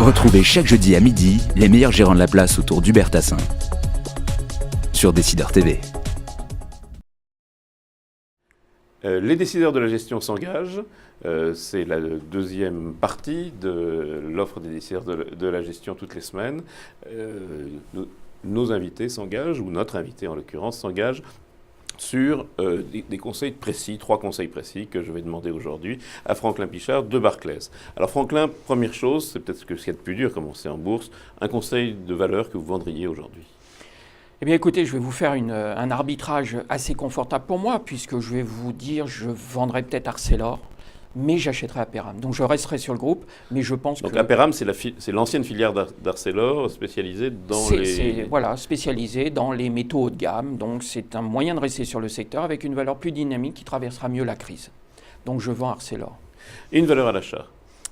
Retrouvez chaque jeudi à midi les meilleurs gérants de la place autour d'Hubert Tassin sur Décideur TV. Les décideurs de la gestion s'engagent. C'est la deuxième partie de l'offre des décideurs de la gestion toutes les semaines. Nos invités s'engagent, ou notre invité en l'occurrence s'engage sur des conseils précis, 3 conseils précis que je vais demander aujourd'hui à Franklin Pichard de Barclays. Alors Franklin, première chose, c'est peut-être ce qu'il y a de plus dur comme on sait en bourse, un conseil de valeur que vous vendriez aujourd'hui. Eh bien écoutez, je vais vous faire un arbitrage assez confortable pour moi, puisque je vais vous dire, je vendrai peut-être Arcelor, mais j'achèterai Aperam. Donc je resterai sur le groupe, mais je pense Donc que... Aperam, c'est l'ancienne filière d'Arcelor spécialisée dans Voilà, spécialisée dans les métaux haut de gamme. Donc c'est un moyen de rester sur le secteur avec une valeur plus dynamique qui traversera mieux la crise. Donc je vends Arcelor. Et une valeur à l'achat?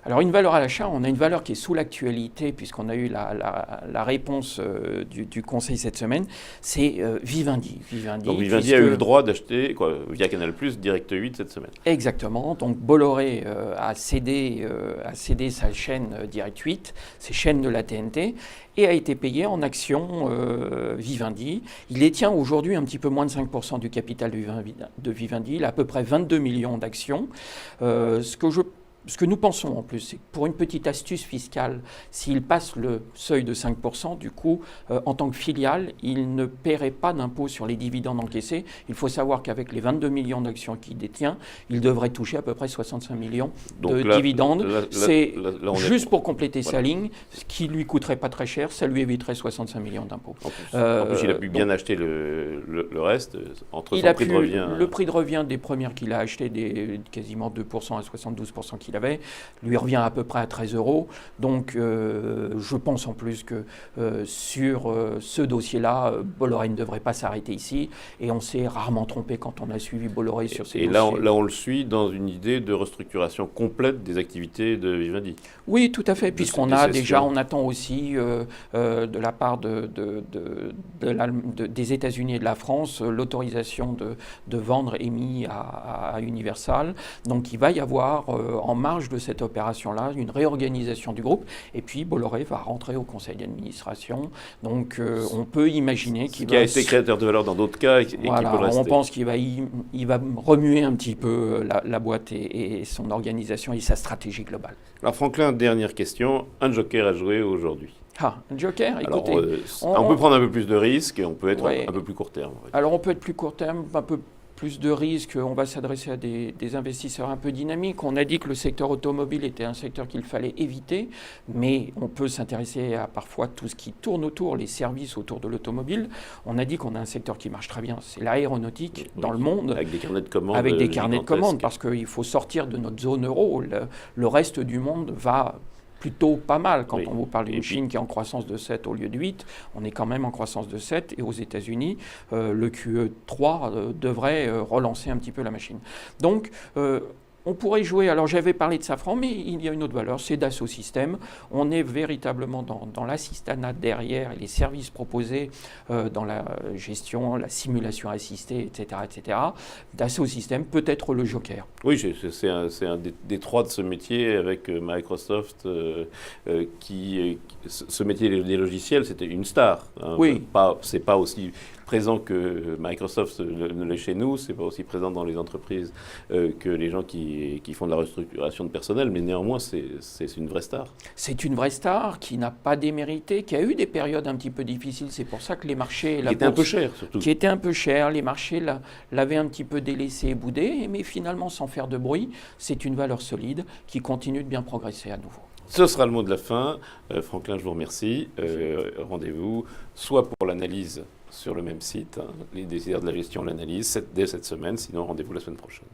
Alors une valeur à l'achat, on a une valeur qui est sous l'actualité puisqu'on a eu la réponse du Conseil cette semaine, c'est Vivendi. Donc Vivendi a eu le droit d'acheter via Canal+, Direct 8 cette semaine. Exactement, donc Bolloré a cédé sa chaîne Direct 8, ses chaînes de la TNT, et a été payé en actions Vivendi. Il détient aujourd'hui un petit peu moins de 5% du capital de Vivendi, il a à peu près 22 millions d'actions. Ce que nous pensons en plus, c'est que pour une petite astuce fiscale, s'il passe le seuil de 5%, du coup, en tant que filiale, il ne paierait pas d'impôt sur les dividendes encaissés. Il faut savoir qu'avec les 22 millions d'actions qu'il détient, il devrait toucher à peu près 65 millions de dividendes. C'est juste pour compléter sa ligne, ce qui ne lui coûterait pas très cher, ça lui éviterait 65 millions d'impôts. En plus, il a pu bien acheter le reste, entre son prix de revient. Le prix de revient des premières qu'il a achetées, quasiment 2% à 72% qu'il avait, lui revient à peu près à 13 €. Donc je pense en plus que sur ce dossier-là, Bolloré ne devrait pas s'arrêter ici. Et on s'est rarement trompé quand on a suivi Bolloré sur ces dossiers. Et là, on le suit dans une idée de restructuration complète des activités de Vivendi. Oui, tout à fait, puisqu'on a déjà, on attend aussi de la part des États-Unis et de la France l'autorisation de vendre émis à Universal. Donc il va y avoir en marge de cette opération-là une réorganisation du groupe. Et puis Bolloré va rentrer au conseil d'administration. Donc on peut imaginer qu'il a été créateur de valeur dans d'autres cas et qui peut rester. On pense qu'il va remuer un petit peu la boîte et son organisation et sa stratégie globale. Alors Franklin, dernière question. Un joker à jouer aujourd'hui? Un joker, écoutez. Alors, on peut prendre un peu plus de risques et on peut être un peu plus court terme. Alors on peut être plus court terme, un peu plus de risques, on va s'adresser à des investisseurs un peu dynamiques. On a dit que le secteur automobile était un secteur qu'il fallait éviter, mais on peut s'intéresser à parfois tout ce qui tourne autour, les services autour de l'automobile. On a dit qu'on a un secteur qui marche très bien, c'est l'aéronautique dans le monde. Avec des carnets de commandes. Avec des carnets de commandes, parce qu'il faut sortir de notre zone euro. Le reste du monde va plutôt pas mal. Quand on vous parle d'une Chine qui est en croissance de 7 au lieu de 8, on est quand même en croissance de 7. Et aux États-Unis, le QE3 devrait relancer un petit peu la machine. Donc, on pourrait jouer, alors j'avais parlé de Safran, mais il y a une autre valeur, c'est Dassault Systèmes. On est véritablement dans l'assistanat derrière et les services proposés dans la gestion, la simulation assistée, etc. Dassault Systèmes peut être le joker. Oui, c'est un des 3 de ce métier avec Microsoft ce métier des logiciels, c'était une star. Oui. C'est pas aussi présent que Microsoft ne l'est chez nous, c'est pas aussi présent dans les entreprises que les gens qui font de la restructuration de personnel, mais néanmoins c'est une vraie star. C'est une vraie star qui n'a pas démérité, qui a eu des périodes un petit peu difficiles, c'est pour ça que les marchés... Qui étaient un peu chers surtout. Qui étaient un peu chers, les marchés l'avaient un petit peu délaissé et boudé, mais finalement sans faire de bruit, c'est une valeur solide qui continue de bien progresser à nouveau. Ce sera le mot de la fin. Franklin, je vous remercie. Rendez-vous soit pour l'analyse sur le même site, les décideurs de la gestion l'analyse dès cette semaine, sinon rendez-vous la semaine prochaine.